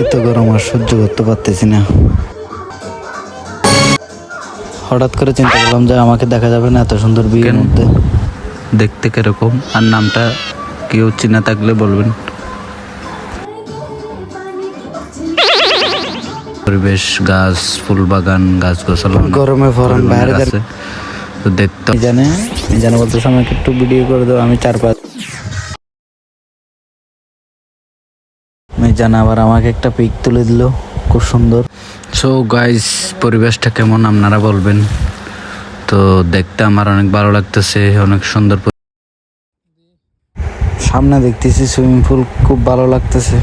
এত গরম আর সহ্য করতে পারতেছি না। হঠাৎ করে চিন্তা করলাম যে আমাকে দেখা যাবে না এত সুন্দর বিয়ের মধ্যে। দেখতে কিরকম আর নামটা কেউ চিনা থাকলে বলবেন। পরিবেশ, গাছ, ফুল বাগান, গাছ গোছানো, গরমে ফরন বাইরে আছে তো দেখতে জানে বলতেছে আমাকে একটু ভিডিও করে দাও। আমি 4-5 জানা আবার আমাকে একটা পিক তুলে দিল, খুব সুন্দর। সো গাইস, পরিবেশটা কেমন আপনারা বলবেন। তো দেখতে আমার অনেক ভালো লাগতেছে, অনেক সুন্দর। সামনে দেখতেছি সুইমিং পুল, খুব ভালো লাগতেছে।